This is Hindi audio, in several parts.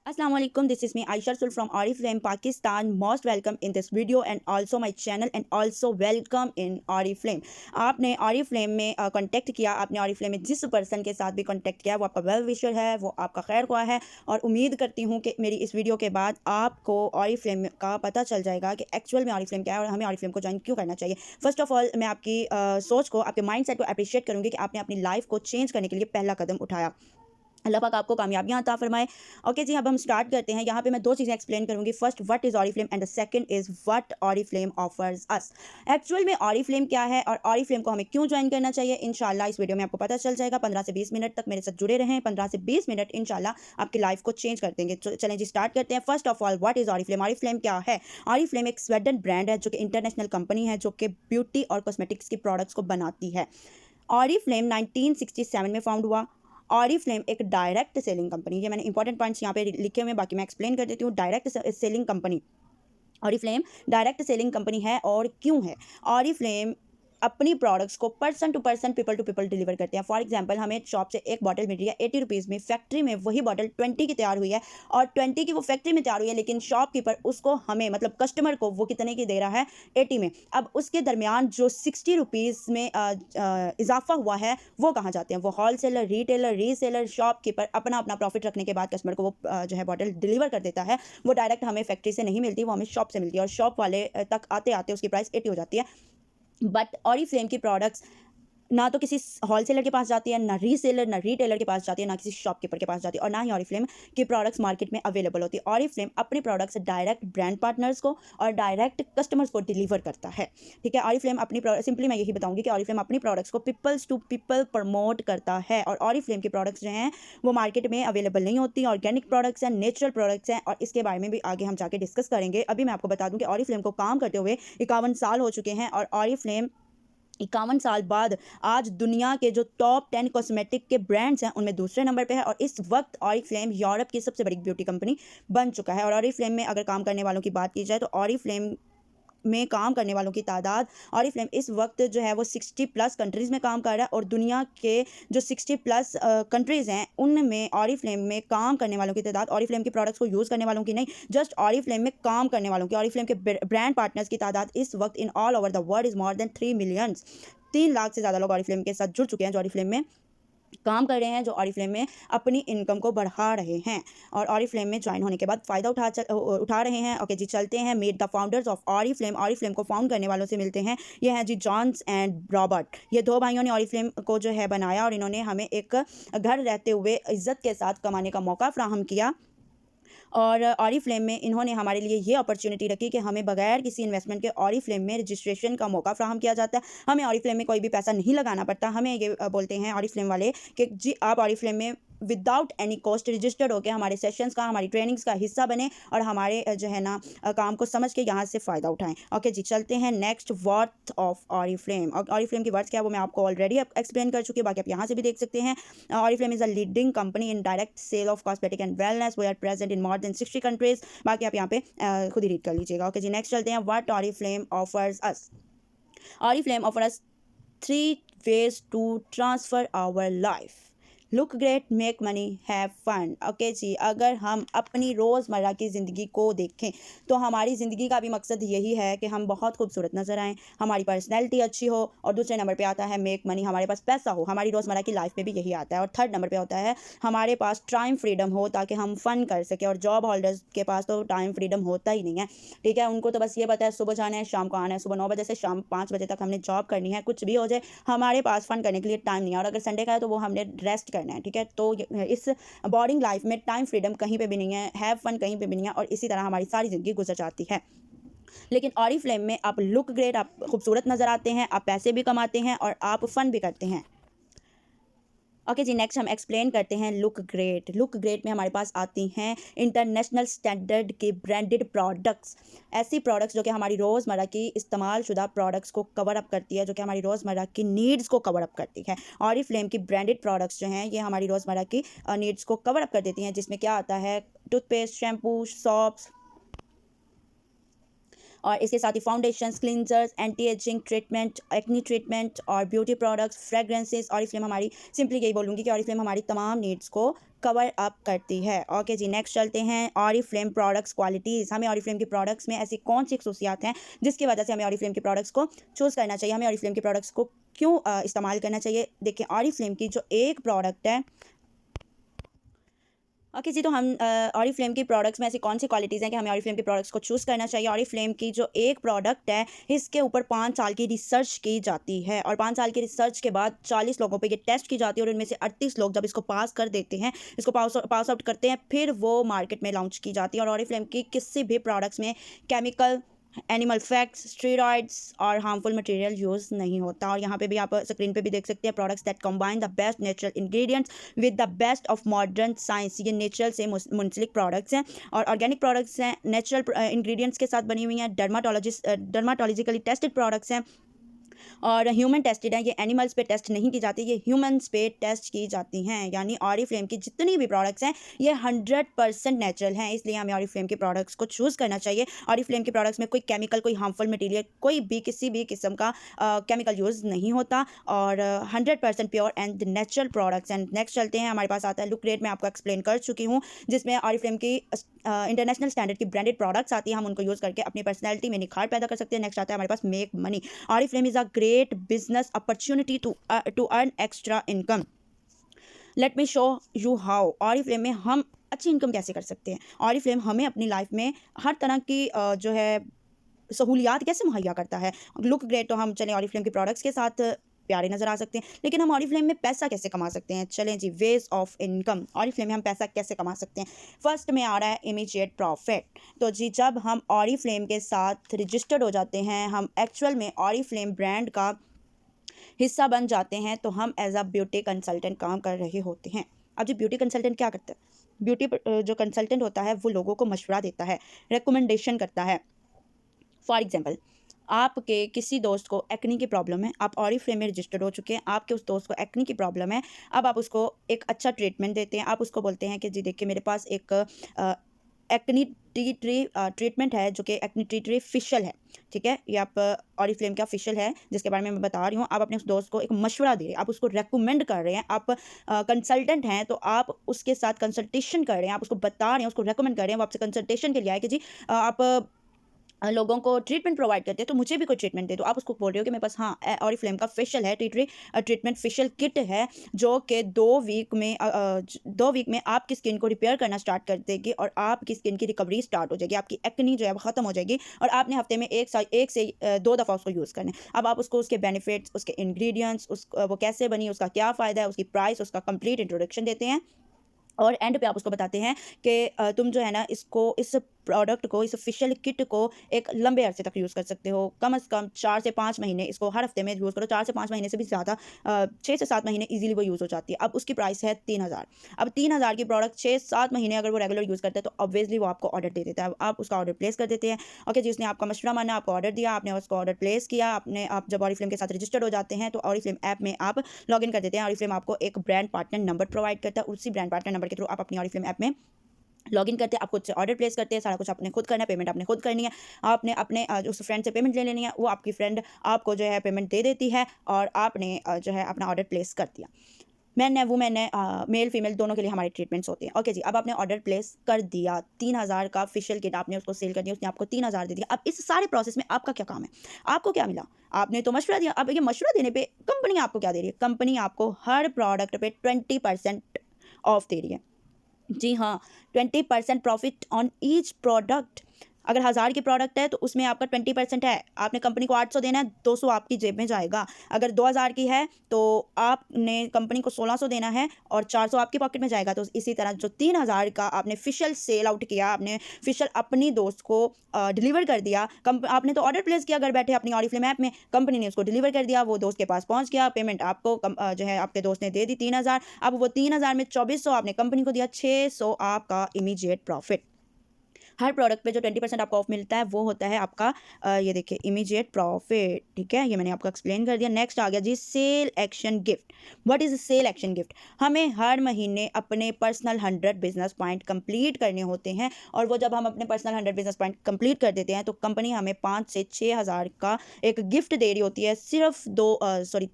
Assalamualaikum, this is me Aisha Sul from Oriflame Pakistan. Most welcome in this video and also my channel and also welcome in Oriflame. आपने Oriflame में कांटेक्ट किया, आपने Oriflame में जिस पर्सन के साथ भी कांटेक्ट किया वो आपका वेल विशर है, वो आपका खैर ख्वाह है और उम्मीद करती हूँ कि मेरी इस वीडियो के बाद आपको Oriflame का पता चल जाएगा कि एक्चुअल में Oriflame क्या है और हमें Oriflame को ज्वाइन क्यों करना चाहिए। फर्स्ट ऑफ ऑल मैं आपकी सोच को, आपके माइंड सेट को अप्रिशिएट करूँगी कि आपने अपनी लाइफ को चेंज करने के लिए पहला कदम उठाया। अल्लाह पाक आपको कामयाबियां अता फरमाए। ओके जी, अब हम स्टार्ट करते हैं। यहाँ पे मैं दो चीज़ें एक्सप्लेन करूँगी। First, what is Oriflame and the second is what Oriflame offers us. Actual में ऑरीफ्लेम क्या है और ऑरीफ्लेम को हमें क्यों ज्वाइन करना चाहिए, इंशाल्लाह इस वीडियो में आपको पता चल जाएगा। 15 से 20 मिनट तक मेरे साथ जुड़े रहें। 15 से 20 मिनट इंशाल्लाह आपकी लाइफ को चेंज कर देंगे। चलें जी, स्टार्ट करते हैं। First of all, what is Oriflame. Oriflame क्या है? ऑरीफ्लेम एक स्वीडन ब्रांड है जो कि इंटरनेशनल कंपनी है जो कि ब्यूटी और कॉस्मेटिक्स की प्रोडक्ट्स को बनाती है। ऑरीफ्लेम 1967 में फाउंड हुआ। ऑरीफ्लेम एक डायरेक्ट सेलिंग कंपनी है। मैंने इंपॉर्टेंट पॉइंट्स यहाँ पे लिखे हुए हैं, बाकी मैं एक्सप्लेन कर देती हूँ। Direct selling company, Oriflame direct selling company है। और क्यों है? ऑरीफ्लेम अपनी प्रोडक्ट्स को person to person, people to people deliver करते हैं। फॉर एग्जांपल, हमें शॉप से एक बॉटल मिल रही है 80 रुपीज़ में, फैक्ट्री में वही बॉटल 20 की तैयार हुई है और 20 की वो फैक्ट्री में तैयार हुई है, लेकिन शॉपकीपर उसको हमें मतलब कस्टमर को वो कितने की दे रहा है? 80 में। अब उसके दरमियान जो 60 रुपीज़ में इजाफा हुआ है वो कहाँ जाते हैं? वो wholesaler, retailer, reseller, shopkeeper अपना अपना प्रॉफिट रखने के बाद कस्टमर को वो जो है बॉटल डिलीवर कर देता है। वो डायरेक्ट हमें फैक्ट्री से नहीं मिलती, वो हमें शॉप से मिलती है और शॉप वाले तक आते आते उसकी प्राइस 80 हो जाती है। बट ऑरीफ्लेम की प्रोडक्ट्स ना तो किसी होलसेलर के पास जाती है, ना रीसेलर, ना रिटेलर के पास जाती है, ना किसी शॉपकीपर के पास जाती है और ना ही ऑरीफ्लेम की प्रोडक्ट्स मार्केट में अवेलेबल होती है। ऑरीफ्लेम अपने प्रोडक्ट्स डायरेक्ट ब्रांड पार्टनर्स को और डायरेक्ट कस्टमर्स को डिलीवर करता है। ठीक है, ऑरीफ्लेम अपनी सिंपली मैं यही बताऊंगी कि ऑरीफ्लेम अपनी प्रोडक्ट्स को पीपल्स टू पीपल प्रमोट करता है और ऑरीफ्लेम की प्रोडक्ट्स जो हैं वो मार्केट में अवेलेबल नहीं होती। ऑर्गेनिक प्रोडक्ट्स हैं, नेचुरल प्रोडक्ट्स हैं और इसके बारे में भी आगे हम जाके डिस्कस करेंगे। अभी मैं आपको बता दूं कि ऑरीफ्लेम को काम करते हुए 51 साल हो चुके हैं और ऑरीफ्लेम 51 साल बाद आज दुनिया के जो टॉप 10 कॉस्मेटिक के ब्रांड्स हैं उनमें दूसरे नंबर पे है और इस वक्त ऑरीफ्लेम यूरोप की सबसे बड़ी ब्यूटी कंपनी बन चुका है। और ऑरीफ्लेम में अगर काम करने वालों की बात की जाए तो ऑरीफ्लेम में काम करने वालों की तादाद, ऑरीफ्लेम इस वक्त जो है वो 60 प्लस कंट्रीज़ में काम कर रहा है और दुनिया के जो 60 प्लस कंट्रीज़ हैं उनमें ऑरीफ्लेम में काम करने वालों की तादाद, ऑरीफ्लेम की प्रोडक्ट्स को यूज़ करने वालों की नहीं, जस्ट ऑरीफ्लेम में काम करने वालों की, ऑरीफ्लेम के ब्रांड पार्टनर्स की तादाद इस वक्त in all over the world is more than 3 millions. 3 lakh से ज़्यादा लोग ऑरीफ्लेम के साथ जुड़ चुके हैं जो ऑरीफ्लेम में काम कर रहे हैं, जो ऑरीफ्लेम में अपनी इनकम को बढ़ा रहे हैं और ऑरीफ्लेम में ज्वाइन होने के बाद फ़ायदा उठा रहे हैं। ओके जी, चलते हैं। Meet the founders of Oriflame. Oriflame को फाउंड करने वालों से मिलते हैं। ये हैं जी जॉन्स एंड रॉबर्ट। ये दो भाइयों ने ऑरीफ्लेम को जो है बनाया और इन्होंने हमें एक घर रहते हुए इज़्ज़त के साथ कमाने का मौका फ्राहम किया और ऑरीफ्लेम में इन्होंने हमारे लिए ये अपॉर्चुनिटी रखी कि हमें बगैर किसी इन्वेस्टमेंट के ऑरीफ्लेम में रजिस्ट्रेशन का मौका फ्राहम किया जाता है। हमें ऑरीफ्लेम में कोई भी पैसा नहीं लगाना पड़ता। हमें ये बोलते हैं ऑरीफ्लेम वाले कि जी आप ऑरीफ्लेम में विदाउट एनी कॉस्ट रजिस्टर्ड होकर हमारे सेशंस का, हमारी ट्रेनिंग्स का हिस्सा बने और हमारे जो है ना काम को समझ के यहाँ से फ़ायदा उठाएं। ओके जी, चलते हैं नेक्स्ट। Worth of ऑरीफ्लेम। और ऑरीफ्लेम की वर्थ क्या है वो मैं आपको ऑलरेडी एक्सप्लेन कर चुकी हूँ, बाकी आप यहाँ से भी देख सकते हैं। Oriflame is a leading company in direct sale of cosmetic and wellness. We are present in more than 60 countries. बाकी आप यहाँ पे खुद ही रीड कर लीजिएगा। ओके जी, नेक्स्ट चलते हैं। What Oriflame offers us. Oriflame offer us 3 ways to transfer our life. Look great, make money, have fun. Okay जी, अगर हम अपनी रोज़मर्रा की ज़िंदगी को देखें तो हमारी ज़िंदगी का भी मकसद यही है कि हम बहुत खूबसूरत नज़र आएँ, हमारी पर्सनैलिटी अच्छी हो और दूसरे नंबर पे आता है मेक मनी, हमारे पास पैसा हो। हमारी रोज़मर्रा की लाइफ में भी यही आता है। और थर्ड नंबर पे होता है हमारे पास टाइम फ्रीडम हो ताकि हम फ़न कर सकें। और जॉब होल्डर्स के पास तो टाइम फ्रीडम होता ही नहीं है। ठीक है, उनको तो बस ये पता है सुबह जाना है, शाम को आना है, सुबह 9 बजे से शाम 5 बजे तक हमने जॉब करनी है, कुछ भी हो जाए हमारे पास फ़न करने के लिए टाइम नहीं है। और अगर संडे का है तो वो हमने रेस्ट करना है। ठीक है, तो इस बोरिंग लाइफ में टाइम फ्रीडम कहीं पे भी नहीं है, हैव फन कहीं पे भी नहीं है और इसी तरह हमारी सारी ज़िंदगी गुजर जाती है। लेकिन ऑरीफ्लेम में आप लुक ग्रेट, आप खूबसूरत नज़र आते हैं, आप पैसे भी कमाते हैं और आप फ़न भी करते हैं। ओके जी, नेक्स्ट हम एक्सप्लेन करते हैं लुक ग्रेट। लुक ग्रेट में हमारे पास आती हैं इंटरनेशनल स्टैंडर्ड के ब्रांडेड प्रोडक्ट्स। ऐसी प्रोडक्ट्स जो कि हमारी रोज़मर्रा की इस्तेमाल शुदा प्रोडक्ट्स को कवर अप करती है, जो कि हमारी रोज़मर्रा की नीड्स को कवर अप करती है। ऑरीफ्लेम की ब्रांडेड प्रोडक्ट्स जो हैं ये हमारी रोज़मर्रा की नीड्स को कवर अप कर देती हैं, जिसमें क्या आता है? टूथपेस्ट, शैम्पू, सॉप्स और इसके साथ ही foundations, cleansers, anti ageing treatment, acne treatment और ब्यूटी प्रोडक्ट्स, फ्रेग्रेंसेस। ऑरीफ्लेम हमारी, सिंपली यही बोलूँगी कि ऑरीफ्लेम हमारी तमाम नीड्स को कवर अप करती है। ओके जी, नेक्स्ट चलते हैं ऑरिफ्लेम प्रोडक्ट्स क्वालिटीज़। हमें ऑरिफ्लेम के प्रोडक्ट्स में ऐसी कौन सी खसूसियात हैं जिसकी वजह से हमें ऑरिफ्लेम के प्रोडक्ट्स को चूज़ करना चाहिए, हमें ऑरिफ्लेम के प्रोडक्ट्स को क्यों इस्तेमाल करना चाहिए। देखिए, ऑरिफ्लेम की जो एक प्रोडक्ट है, ओके जी, तो हम ऑरिफ्लेम की प्रोडक्ट्स में ऐसी कौन सी क्वालिटीज़ हैं कि हमें ऑरिफ्लेम के प्रोडक्ट्स को चूज़ करना चाहिए। ऑरिफ्लेम की जो एक प्रोडक्ट है, इसके ऊपर 5 साल की रिसर्च की जाती है और 5 साल की रिसर्च के बाद 40 लोगों पे ये टेस्ट की जाती है और उनमें से 38 लोग जब इसको पास कर देते हैं, इसको पास आउट करते हैं, फिर वो मार्केट में लॉन्च की जाती है। और ऑरिफ्लेम की किसी भी प्रोडक्ट्स में केमिकल, एनिमल फैक्ट्स, स्टेरॉइड्स और हार्मफुल मटेरियल यूज़ नहीं होता। और यहाँ पे भी आप स्क्रीन पे भी देख सकते हैं, products that combine the best natural ingredients with the best of modern science. ये नेचुरल से मुंसलिक प्रोडक्ट्स हैं और ऑर्गेनिक प्रोडक्ट्स हैं, नेचुरल इंग्रेडिएंट्स के साथ बनी हुई हैं, डर्माटोलॉजिकली टेस्टेड प्रोडक्ट्स हैं और ह्यूमन टेस्टेड है। ये एनिमल्स पे टेस्ट नहीं की जाती, ये ह्यूमंस पे टेस्ट की जाती हैं। यानी ऑरिफ्लेम की जितनी भी प्रोडक्ट्स हैं ये 100% नेचुरल हैं, इसलिए हमें ऑरिफ्लेम के प्रोडक्ट्स को चूज़ करना चाहिए। ऑरिफ्लेम के प्रोडक्ट्स में कोई केमिकल, कोई हार्मफुल मटेरियल, कोई भी किसी भी किस्म का केमिकल यूज़ नहीं होता और 100% pure and natural products. And next चलते हैं, हमारे पास आता है लुक रेट। मैं आपको एक्सप्लेन कर चुकी हूँ, जिसमें ऑरिफ्लेम की इंटरनेशनल स्टैंडर्ड की ब्रांडेड प्रोडक्ट्स आती है, हम उनको यूज़ करके अपनी पर्सनैलिटी में निखार पैदा कर सकते हैं। नेक्स्ट आता है हमारे पास make money. Oriflame is a great business opportunity to earn extra income. Let me show you how. Oriflame में हम अच्छी इनकम कैसे कर सकते हैं। ऑरिफ्लेम हमें अपनी लाइफ में हर तरह की जो है सहूलियात कैसे मुहैया करता है। लुक ग्रेट तो हम चलें ऑरिफ्लेम के प्रोडक्ट्स के साथ प्यारे नज़र आ सकते हैं, लेकिन हम ऑरिफ्लेम में पैसा कैसे कमा सकते हैं। चलें जी, वेज ऑफ इनकम। ऑरिफ्लेम में हम पैसा कैसे कमा सकते हैं। फर्स्ट में आ रहा है इमीडिएट प्रॉफिट। तो जी, जब हम ऑरिफ्लेम के साथ रजिस्टर्ड हो जाते हैं, हम एक्चुअल में ऑरिफ्लेम ब्रांड का हिस्सा बन जाते हैं, तो हम एज अ ब्यूटी कंसल्टेंट काम कर रहे होते हैं। अब जी, ब्यूटी कंसल्टेंट क्या करता है। ब्यूटी जो कंसल्टेंट होता है वो लोगों को मशवरा देता है, रिकमेंडेशन करता है। फॉर एग्जांपल, आपके किसी दोस्त को एक्नी की प्रॉब्लम है, आप ऑरिफ्लेम में रजिस्टर्ड हो चुके हैं, आपके उस दोस्त को एक्नी की प्रॉब्लम है, अब आप उसको एक अच्छा ट्रीटमेंट देते हैं। आप उसको बोलते हैं कि जी देखिए, मेरे पास एक एक्नी ट्रीटमेंट है जो कि एक्नी टी फेशियल है, ठीक है। ये आप ऑरिफ्लेम का फेशियल है जिसके बारे में मैं बता रही हूँ। आप अपने उस दोस्त को एक मशवरा दे रहे हैं, आप उसको रेकमेंड कर रहे हैं, आप कंसल्टेंट हैं तो आप उसके साथ कंसल्टेशन कर रहे हैं, आप उसको बता रहे हैं, उसको रेकमेंड कर रहे हैं, वो आपसे कंसल्टेशन के लिए आए कि जी आप लोगों को ट्रीटमेंट प्रोवाइड करते हैं तो मुझे भी कोई ट्रीटमेंट दे दो। आप उसको बोल रहे हो कि मेरे पास हाँ ऑरिफ्लेम का फेशियल है, ट्रीटमेंट फेशियल किट है जो कि 2 वीक में आपकी स्किन को रिपेयर करना स्टार्ट कर देगी और आपकी स्किन की रिकवरी स्टार्ट हो जाएगी, आपकी एक्नी जो है वो ख़त्म हो जाएगी और आपने हफ्ते में एक से 2 दफ़ा उसको यूज़ करना है। अब आप उसको उसके बेनिफिट्स, उसके इंग्रेडिएंट्स, वो कैसे बनी, उसका क्या फ़ायदा है, उसकी प्राइस, उसका कंप्लीट इंट्रोडक्शन देते हैं और एंड पे आप उसको बताते हैं कि तुम जो है ना इसको, इस प्रोडक्ट को, इस फेशियल किट को एक लंबे अरसे तक यूज़ कर सकते हो। कम से कम 4 से 5 महीने इसको हर हफ्ते में यूज़ करो। 4 से 5 महीने से भी ज़्यादा 6 से 7 महीने इजीली वो यूज़ हो जाती है। अब उसकी प्राइस है 3000। अब 3000 की प्रोडक्ट 6-7 महीने अगर वो रेगुलर यूज़ करता है तो ऑब्वियसली वो आपको ऑर्डर दे देता है। आप उसका ऑर्डर प्लेस कर देते हैं। ओके जी, उसने आपका मशवरा माना, आपको ऑर्डर दिया, आपने उसको ऑर्डर प्लेस किया, आप जब ऑरिफ्लेम के साथ रजिस्टर्ड हो जाते हैं तो ऑरिफ्लेम ऐप में आप लॉग इन कर देते हैं। ऑरिफ्लेम आपको एक ब्रांड पार्टनर नंबर प्रोवाइड करता है, उसी ब्रांड पार्टनर नंबर के थ्रू आप अपनी ऑरिफ्लेम ऐप में लॉगिन करते हैं, आप खुद से ऑर्डर प्लेस करते हैं, सारा कुछ आपने खुद करना है, पेमेंट आपने खुद करनी है। आपने अपने उस फ्रेंड से पेमेंट ले लेनी है, वो आपकी फ्रेंड आपको जो है पेमेंट दे देती है और आपने जो है अपना ऑर्डर प्लेस कर दिया। मैन है वुमेन है, मेल फीमेल दोनों के लिए हमारे ट्रीटमेंट्स होते हैं। ओके जी, अब आपने ऑर्डर प्लेस कर दिया, 3000 का फेशियल किट आपने उसको सेल कर दिया, उसने आपको 3000 दे दिया। अब इस सारे प्रोसेस में आपका क्या काम है, आपको क्या मिला, आपने तो मशवरा दिया। अब ये मशवरा देने पे कंपनी आपको क्या दे रही है, कंपनी आपको हर प्रोडक्ट पे 20% ऑफ दे रही है। जी हाँ, 20% प्रॉफिट ऑन ईच प्रोडक्ट। अगर 1000 की प्रोडक्ट है तो उसमें आपका 20% है, आपने कंपनी को 800 देना है, 200 आपकी जेब में जाएगा। अगर 2000 की है तो आपने कंपनी को 1600 देना है और 400 आपकी पॉकेट में जाएगा। तो इसी तरह जो 3000 का आपने फेशियल सेल आउट किया, आपने फेशियल अपनी दोस्त को डिलीवर कर दिया, आपने तो ऑर्डर प्लेस किया घर बैठे अपनी ऑरिफ्लेम ऐप में, कंपनी ने उसको डिलीवर कर दिया, वो दोस्त के पास पहुँच गया, पेमेंट आपको जो है आपके दोस्त ने दे दी 3000। अब वो 3000 में 2400 आपने कंपनी को दिया, 600 आपका इमीडिएट प्रॉफिट। हर प्रोडक्ट पे जो 20% आपको ऑफ मिलता है वो होता है आपका ये देखिए इमीडिएट प्रॉफिट, ठीक है, ये मैंने आपको एक्सप्लेन कर दिया। नेक्स्ट आ गया जी sale action gift. What is sale action gift? हमें हर महीने अपने पर्सनल 100 बिजनेस पॉइंट कंप्लीट करने होते हैं, और वो जब हम अपने पर्सनल 100 बिजनेस पॉइंट कंप्लीट कर देते हैं तो कंपनी हमें 5 से 6 हज़ार का एक गिफ्ट दे रही होती है, सिर्फ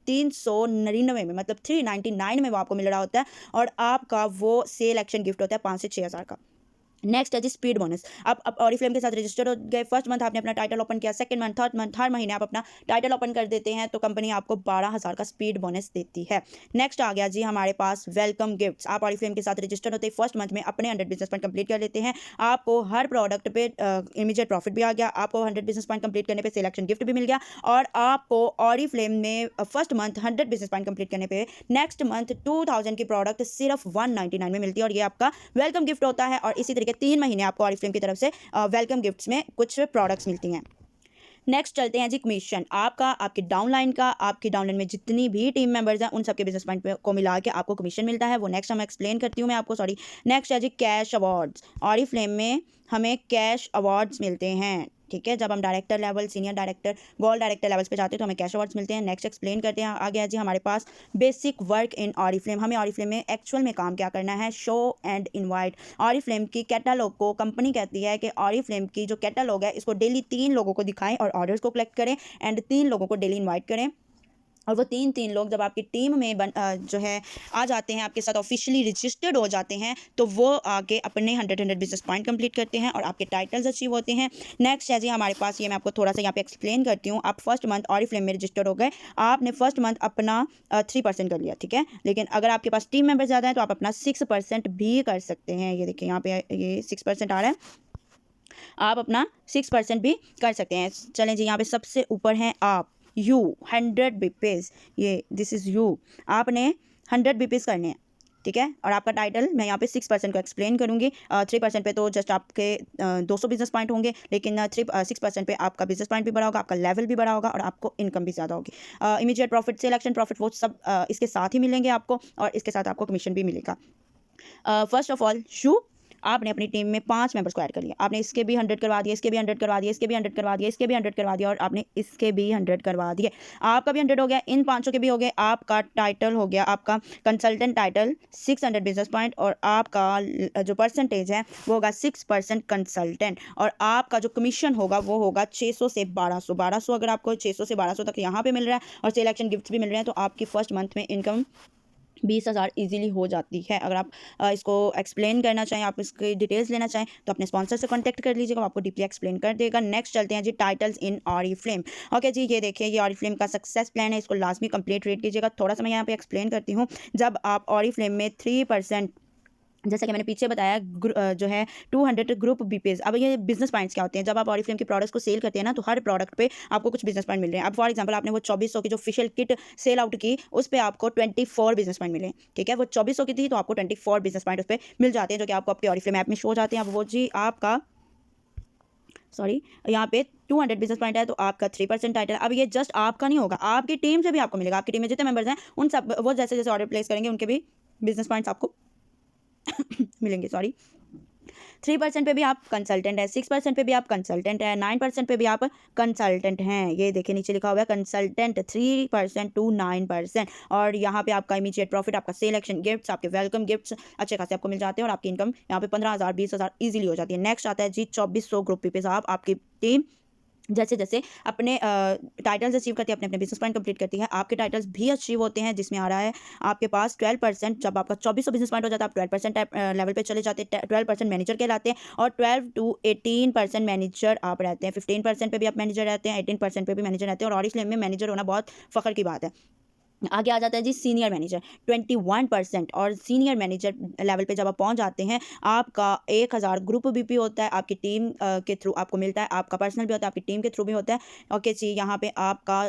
399 में, मतलब 399 में वो आपको मिल रहा होता है, और आपका वो सेल एक्शन गिफ्ट होता है 5 से 6 हज़ार का। नेक्स्ट है जी स्पीड बोनस। आप ऑरिफ्लेम के साथ रजिस्टर हो गए, फर्स्ट मंथ आपने अपना टाइटल ओपन किया, सेकंड मंथ, थर्ड मंथ, हर महीने आप अपना टाइटल ओपन कर देते हैं तो कंपनी आपको 12,000 का स्पीड बोनस देती है। नेक्स्ट आ गया जी हमारे पास वेलकम गिफ्ट्स। आप ऑरिफ्लेम के साथ रजिस्टर होते फर्स्ट मंथ में अपने 100 बिजनेस पॉइंट कंप्लीट कर लेते हैं, आपको हर प्रोडक्ट पे इमीडिएट प्रॉफिट भी आ गया, आपको 100 बिजनेस पॉइंट कंप्लीट करने पे सिलेक्शन गिफ्ट भी मिल गया, और आपको ऑरिफ्लेम में first month 100 business point complete करने पे नेक्स्ट मंथ 2000 की प्रोडक्ट सिर्फ 199 में मिलती है, और ये आपका वेलकम गिफ्ट होता है। और इसी तरीके 3 महीने आपको ऑरिफ्लेम की तरफ से वेलकम गिफ्ट्स में कुछ प्रोडक्ट्स मिलती हैं। नेक्स्ट चलते हैं जी कमीशन। आपका, आपकी डाउनलाइन का, आपकी डाउनलाइन में जितनी भी टीम मेंबर्स हैं उन सबके बिजनेस पॉइंट को मिला के आपको कमीशन मिलता है, वो नेक्स्ट हम एक्सप्लेन करती हूँ मैं आपको, सॉरी। नेक्स्ट है जी कैश अवार्ड्स। ऑरिफ्लेम में हमें कैश अवार्ड्स मिलते हैं, ठीक है, जब हम director level, senior director, gold director levels पे जाते हैं तो हमें कैश अवार्ड्स मिलते हैं। नेक्स्ट एक्सप्लेन करते हैं। आ गया जी हमारे पास बेसिक वर्क इन ऑरिफ्लेम। हमें ऑरिफ्लेम में एक्चुअल में काम क्या करना है, शो एंड इनवाइट। ऑरिफ्लेम की कैटलॉग को कंपनी कहती है कि ऑरिफ्लेम की जो कैटलॉग है इसको डेली 3 लोगों को दिखाएं और ऑर्डर्स को कलेक्ट करें, एंड 3 लोगों को डेली इन्वाइट करें, और वो 3 लोग जब आपकी टीम में जो है आ जाते हैं, आपके साथ ऑफिशियली रजिस्टर्ड हो जाते हैं, तो वो आके अपने 100 बिजनेस पॉइंट कंप्लीट करते हैं और आपके टाइटल्स अचीव होते हैं। नेक्स्ट है जी हमारे पास, ये मैं आपको थोड़ा सा यहाँ पे एक्सप्लेन करती हूँ। आप फर्स्ट मंथ ऑरिफ्लेम में रजिस्टर्ड हो गए, आपने फर्स्ट मंथ अपना 3% कर लिया, ठीक है, लेकिन अगर आपके पास टीम मेंबर ज़्यादा है तो आप अपना 6% भी कर सकते हैं। ये देखिए यहाँ पे ये 6% आ रहा है, आप अपना 6% भी कर सकते हैं। चलें जी, यहाँ पे सबसे ऊपर हैं आप, यू 100 बीपीज, ये दिस इज़ यू, आपने 100 बीपीज करने हैं, ठीक है, और आपका टाइटल मैं यहाँ पे 6% को एक्सप्लेन करूँगी। 3% पे तो जस्ट आपके 200 बिजनेस पॉइंट होंगे, लेकिन 6% पे आपका बिजनेस पॉइंट भी बढ़ा होगा, आपका लेवल भी बढ़ा होगा, और आपको इनकम भी ज़्यादा होगी। इमीडिएट प्रॉफिट, सिलेक्शन प्रॉफिट, वो सब इसके साथ ही मिलेंगे आपको, और इसके साथ आपको कमीशन भी मिलेगा। फर्स्ट ऑफ ऑल शू, आपने अपनी टीम में 5 मेंबर्स को ऐड कर लिया, आपने इसके भी 100 करवा दिए, इसके भी 100 करवा दिए, इसके भी 100 करवा दिए, इसके भी 100 करवा दिया, और आपने इसके भी 100 करवा दिए, आपका भी 100 हो गया, इन 500 के भी हो गए। आपका टाइटल हो गया, आपका कंसल्टेंट टाइटल 600 बिजनेस पॉइंट, और आपका जो परसेंटेज है वो होगा 6% कंसल्टेंट, और आपका जो कमीशन होगा वो होगा 600 से 1200। अगर आपको 600 से 1200 तक यहाँ पे मिल रहा है और सिलेक्शन गिफ्ट्स भी मिल रहे हैं, तो आपकी फर्स्ट मंथ में इनकम 20,000 ईजिली हो जाती है। अगर आप इसको एक्सप्लेन करना चाहें, आप इसकी डिटेल्स लेना चाहें, तो अपने स्पॉन्सर से कांटेक्ट कर लीजिएगा, वो आपको डीपली एक्सप्लेन कर देगा। नेक्स्ट चलते हैं जी टाइटल्स इन ऑरिफ्लेम। ओके जी, ये देखिए, ये ऑरिफ्लेम का सक्सेस प्लान है, इसको लाजमी कंप्लीट रीड कीजिएगा। थोड़ा सा मैं यहाँ पे एक्सप्लेन करती हूँ। जब आप ऑरिफ्लेम में 3%, जैसा कि मैंने पीछे बताया, जो है 200 ग्रुप बीपीज। अब ये बिजनेस पॉइंट्स क्या होते हैं, जब आप ऑरिफ्लेम के प्रोडक्ट्स को सेल करते हैं ना, तो हर प्रोडक्ट पे आपको कुछ बिजनेस पॉइंट मिल रहे हैं। अब फॉर एग्जांपल आपने वो 2400 की जो फेशियल किट सेल आउट की, उस पर आपको 24 बिजनेस पॉइंट मिले, ठीक है, वो 2400 की थी तो आपको 24 बिजनेस पॉइंट उस पर मिल जाते हैं, जो कि आपको आपके ऑरिफ्लेम ऐप में शो हो जाते हैं। अब वो जी आपका, सॉरी, यहाँ पे 200 बिजनेस पॉइंट है तो आपका 3% टाइटल। अब ये जस्ट आपका नहीं होगा, आपकी टीम से भी आपको मिलेगा। आपकी टीम में जितने मेंबर्स हैं उन सब, वो जैसे जैसे ऑर्डर प्लेस करेंगे उनके भी बिजनेस पॉइंट्स आपको मिलेंगे, सॉरी। 3% पे भी आप कंसल्टेंट है, 6% पे भी आप कंसल्टेंट है, 9% पे भी आप कंसल्टेंट हैं। ये देखिए नीचे लिखा हुआ है कंसल्टेंट 3% to 9%, और यहाँ पे आपका इमीडिएट प्रॉफिट, आपका सिलेक्शन गिफ्ट्स, आपके वेलकम गिफ्ट्स अच्छे खासे आपको मिल जाते हैं, और आपकी इनकम यहाँ पे 15,000 20,000 ईजिली हो जाती है। नेक्स्ट आता है जी 2400 ग्रुप पे आप, आपकी टीम जैसे जैसे अपने टाइटल्स अचीव करती है, अपने अपने बिजनेस पॉइंट कंप्लीट करती है, आपके टाइटल्स भी अचीव होते हैं, जिसमें आ रहा है आपके पास 12%। जब आपका 2400 बिजनेस पॉइंट हो जाता है, आप 12% लेवल पे चले जाते हैं, 12% मैनेजर कहलाते हैं, और 12 to 18% मैनेजर आप रहते हैं, 15% पे भी आप मैनेजर रहते हैं, 18% पे भी मैनेजर रहते हैं, और ऑरिफ्लेम में मैनेजर होना बहुत फ़ख्र की बात है। आगे आ जाता है जी सीनियर मैनेजर 21%, और सीनियर मैनेजर लेवल पे जब आप पहुंच जाते हैं, आपका 1000 ग्रुप बीपी होता है, आपकी टीम के थ्रू आपको मिलता है, आपका पर्सनल भी होता है, आपकी टीम के थ्रू भी होता है। ओके जी, यहाँ पे आपका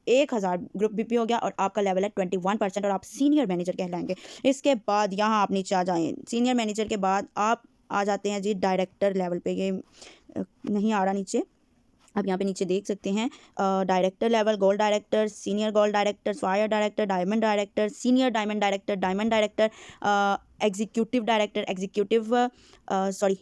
1000 ग्रुप बीपी हो गया, और आपका लेवल है 21%, और आप सीनियर मैनेजर कहलाएंगे। इसके बाद यहाँ आप नीचे आ जाएँ, सीनियर मैनेजर के बाद आप आ जाते हैं जी डायरेक्टर लेवल पे। ये नहीं आ रहा नीचे, आप यहाँ पे नीचे देख सकते हैं, director level, gold director, senior gold director, fire director, diamond director, senior diamond director, diamond director, executive director, executive, sorry,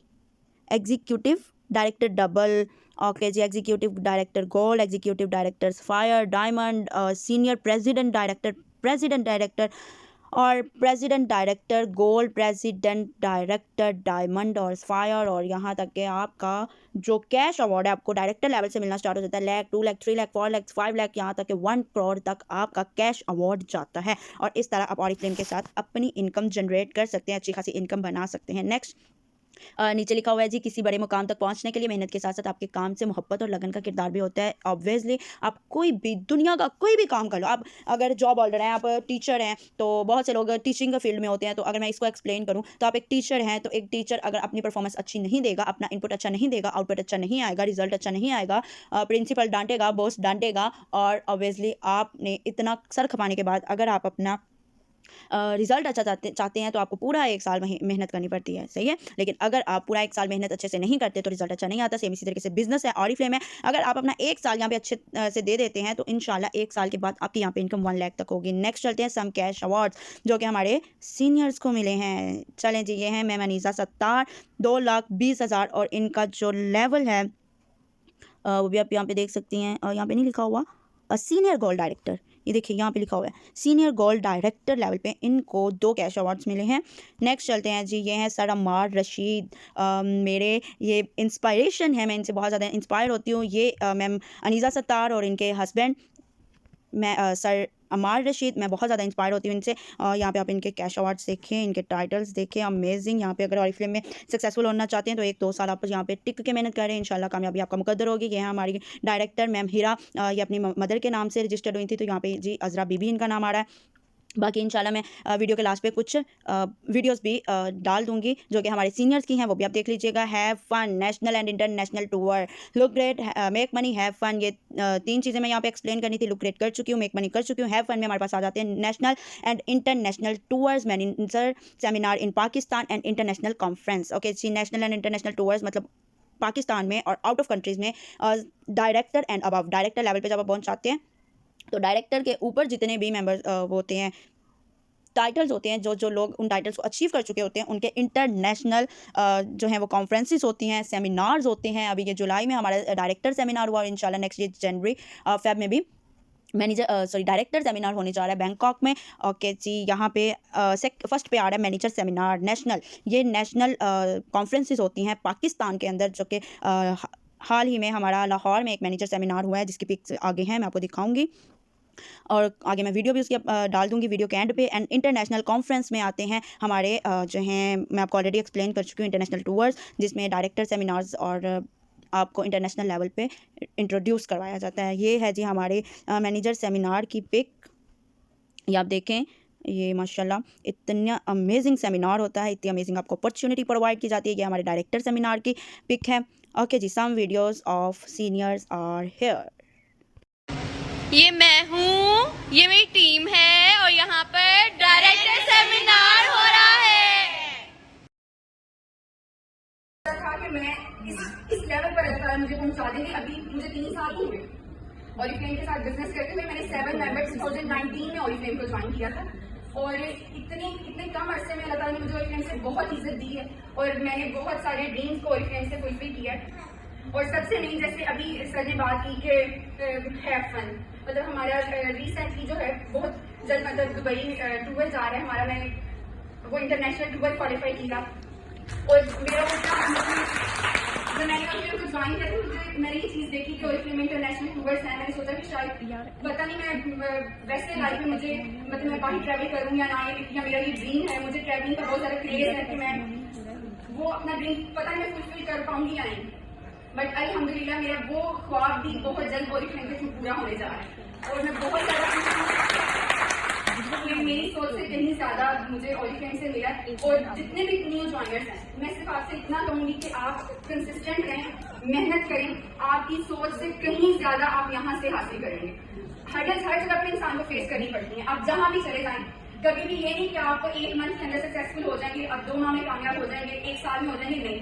executive director double, okay जी, executive director gold, executive directors fire, diamond, senior president director और president director gold, president director diamond और फायर। और यहाँ तक कि आपका जो कैश अवार्ड है आपको डायरेक्टर लेवल से मिलना स्टार्ट हो जाता है, लाख, 2 लाख, 3 लाख, 4 लाख, 5 लाख, यहाँ तक कि 1 करोड़ तक आपका कैश अवार्ड जाता है। और इस तरह आप ऑरिफ्लेम के साथ अपनी इनकम जनरेट कर सकते हैं, अच्छी खासी इनकम बना सकते हैं। नेक्स्ट नीचे लिखा हुआ है जी, किसी बड़े मुकाम तक पहुंचने के लिए मेहनत के साथ साथ आपके काम से मोहब्बत और लगन का किरदार भी होता है। ऑब्वियसली आप कोई भी दुनिया का कोई भी काम कर लो, आप अगर जॉब होल्डर हैं, आप टीचर हैं, तो बहुत से लोग टीचिंग फील्ड में होते हैं, तो अगर मैं इसको एक्सप्लेन करूँ तो आप एक टीचर हैं, तो एक टीचर अगर अपनी परफॉर्मेंस अच्छी नहीं देगा, अपना इनपुट अच्छा नहीं देगा, आउटपुट अच्छा नहीं आएगा, रिजल्ट अच्छा नहीं आएगा, प्रिंसिपल डांटेगा, बॉस डांटेगा, और ऑब्वियसली आपने इतना सर खपाने के बाद अगर आप अपना रिजल्ट अच्छा चाहते हैं तो आपको पूरा 1 साल मेहनत करनी पड़ती है, सही है। लेकिन अगर आप पूरा 1 साल मेहनत अच्छे से नहीं करते तो रिजल्ट अच्छा नहीं आता। सेम इसी तरीके से बिजनेस है, ऑरिफ्लेम है, अगर आप अपना 1 साल यहाँ पे अच्छे से दे देते हैं तो इंशाल्लाह 1 साल के बाद आपकी यहाँ पे इनकम 1 लाख तक होगी। नेक्स्ट चलते हैं सम कैश अवार्ड्स जो कि हमारे सीनियर्स को मिले हैं। चलें जी, ये हैं मैम अनीसा सत्तार, 2,20,000 और इनका जो लेवल है वो भी आप यहाँ पे देख सकती हैं। यहाँ पे नहीं लिखा हुआ सीनियर गोल्ड डायरेक्टर, ये देखिए यहाँ पे लिखा हुआ है सीनियर गोल्ड डायरेक्टर लेवल पे इनको 2 कैश अवार्ड्स मिले हैं। नेक्स्ट चलते हैं जी, ये हैं सर अम्मार रशीद, मेरे ये इंस्पायरेशन है, मैं इनसे बहुत ज़्यादा इंस्पायर होती हूँ। ये मैम अनीसा सत्तार और इनके हस्बैंड मैं सर अमार रशीद, मैं बहुत ज़्यादा इंस्पायर होती हूँ इनसे। यहाँ पे आप इनके कैश अवार्ड्स देखें, इनके टाइटल्स देखें, अमेजिंग। यहाँ पे अगर ऑरिफ्लेम में सक्सेसफुल होना चाहते हैं तो 1-2 साल आप यहाँ पे टिक के मेहनत करें, इंशाल्लाह कामयाबी आपका मुकद्दर होगी। ये हमारी डायरेक्टर मैम हीरा, ये अपनी मदर के नाम से रजिस्टर्ड हुई थी, तो यहाँ पे जी अजरा बीबी इनका नाम आ रहा है। बाकी इंशाल्लाह मैं वीडियो के लास्ट पे कुछ वीडियोस भी डाल दूंगी जो कि हमारे सीनियर्स की हैं, वो भी आप देख लीजिएगा। Have fun, national and international tour, look great, make money, have fun, ये 3 चीज़ें मैं यहाँ पे एक्सप्लेन करनी थी। लुक ग्रेट कर चुकी हूँ, मेक मनी कर चुकी हूँ, हैव फन में हमारे पास आ जाते हैं national and international tours, manager seminar in Pakistan and international conference. Okay जी, नेशनल एंड इंटरनेशनल टूर्स मतलब पाकिस्तान में और आउट ऑफ कंट्रीज़ में director and above, director level पर जब आप पहुँच जाते हैं तो डायरेक्टर के ऊपर जितने भी मेंबर्स होते हैं, टाइटल्स होते हैं, जो लोग उन टाइटल्स को अचीव कर चुके होते हैं, उनके इंटरनेशनल जो हैं वो कॉन्फ्रेंसेस होती हैं, सेमिनार्स होते हैं। अभी ये जुलाई में हमारा डायरेक्टर सेमिनार हुआ और इंशाल्लाह नेक्स्ट ईयर जनवरी फेब में भी डायरेक्टर सेमिनार होने जा रहा है बैंकॉक में। ओके जी, यहाँ पे फर्स्ट पे आ रहा है मैनेजर सेमिनार नेशनल। ये नेशनल कॉन्फ्रेंसेस होती हैं पाकिस्तान के अंदर, जो कि हाल ही में हमारा लाहौर में एक मैनेजर सेमिनार हुआ है, जिसकी पिक्स आगे हैं, मैं आपको दिखाऊंगी और आगे मैं वीडियो भी उसकी डाल दूंगी वीडियो के एंड पे। एंड इंटरनेशनल कॉन्फ्रेंस में आते हैं हमारे जो हैं, मैं आपको ऑलरेडी एक्सप्लेन कर चुकी हूँ, इंटरनेशनल टूर्स, जिसमें डायरेक्टर सेमिनार्स और आपको इंटरनेशनल लेवल पे इंट्रोड्यूस करवाया जाता है। ये है जी हमारे मैनेजर सेमिनार की पिक, ये आप देखें, ये माशाल्लाह इतना अमेजिंग सेमिनार होता है, इतनी अमेजिंग आपको अपॉर्चुनिटी प्रोवाइड की जाती है। ये हमारे डायरेक्टर सेमिनार की पिक है। ओके जी, some videos of seniors are here. ये मैं हूँ, ये मेरी टीम है और यहाँ पर डायरेक्टर सेमिनार हो रहा है। था कि मैं इस लेवल पर अल्लाह ताला मुझे पहुंचा देंगे। अभी मुझे 3 साल हो गए ऑरिफ्लेम के साथ बिजनेस करते हुए। मैंने 7 नवंबर 2019 में ऑरिफ्लेम को ज्वाइन किया था और इतने कम अरसे में अल्लाह ताला ने मुझे ऑरिफ्लेम से बहुत इज्जत दी है और मैंने बहुत सारे ड्रीम्स को ऑरिफ्लेम से फुलफिल किया है। और सबसे मेन, जैसे अभी सर ने बात की कि हैव फन, मतलब हमारा रिसेंटली जो है बहुत जल्द मतलब दुबई टूर जा रहा है हमारा, मैंने वो इंटरनेशनल टूर क्वालिफाई किया और मेरा जब मैंने ऑरिफ्लेम को ज्वाइन किया तो मैंने ये चीज़ देखी कि ऑरिफ्लेम में इंटरनेशनल टूर्स हैं। मैंने सोचा कि शायद पता नहीं मैं वैसे लाइफ में मुझे मतलब मैं बाहर ट्रैवल करूँ या ना, या मेरा ये ड्रीम है, मुझे ट्रैवलिंग का बहुत ज़्यादा क्रेज है कि मैं वो अपना ड्रीम पता नहीं मैं फुलफिल कर पाऊंगी या नहीं। बट अल्हम्दुलिल्लाह मेरा वो ख्वाब भी बहुत जल्द ऑरिफ्लेम के थ्रू पूरा होने जा रहा है और मैं बहुत ज़्यादा मेरी सोच से कहीं ज़्यादा मुझे ऑरिफ्लेम से मिला। और जितने भी न्यू ज्वाइनर्स हैं, मैं सिर्फ आपसे इतना कहूँगी कि आप कंसिस्टेंट रहें, मेहनत करें, आपकी सोच से कहीं ज़्यादा आप यहाँ से हासिल करेंगे। हर जगह पर इंसान को फेस करनी पड़ती है, आप जहाँ भी चले जाएं। कभी भी ये नहीं कि आपको 1 मंथ के अंदर सक्सेसफुल हो जाएंगे, अब 2 माह में कामयाब हो जाएंगे, 1 साल में हो जाएंगे, नहीं,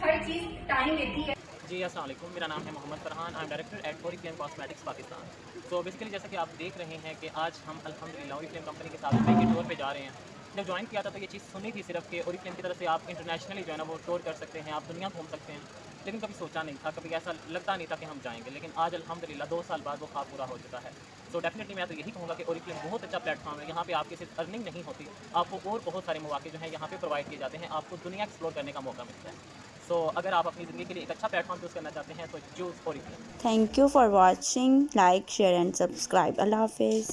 हर चीज़ टाइम लेती है। जी अस्सलाम वालेकुम, मेरा नाम है Mohammad Farhan, I am director at Oriflame cosmetics Pakistan. तो बेसिकली जैसा कि आप देख रहे हैं कि आज हम अल्हम्दुलिल्लाह ऑरिफ्लेम कंपनी के साथ दुबई के टूर पे जा रहे हैं। जब ज्वाइन किया था तो ये चीज़ सुनी थी सिर्फ कि ओरिफ्लेम की तरफ से आप इंटरनेशनली जो है ना वो टूर कर सकते हैं, आप दुनिया घूम सकते हैं, लेकिन कभी सोचा नहीं था, कभी ऐसा लगता नहीं था कि हम जाएंगे। लेकिन आज अल्हम्दुलिल्लाह 2 साल बाद वो ख्वाब पूरा हो चुका है। सो डेफिनेटली मैं तो यही कहूँगा कि ओरिफ्लेम बहुत अच्छा प्लेटफॉर्म है। यहाँ पे आपकी सिर्फ अर्निंग नहीं होती, आपको और बहुत सारे मौके जो हैं यहाँ पे प्रोवाइड किए जाते हैं, आपको दुनिया एक्सप्लोर करने का मौका मिलता है। सो अगर आप अपनी ज़िंदगी के लिए एक अच्छा प्लेटफॉर्म चूज़ करना चाहते हैं तो choose Oriflame. Thank you for watching, like share and subscribe. अल्लाह हाफिज़।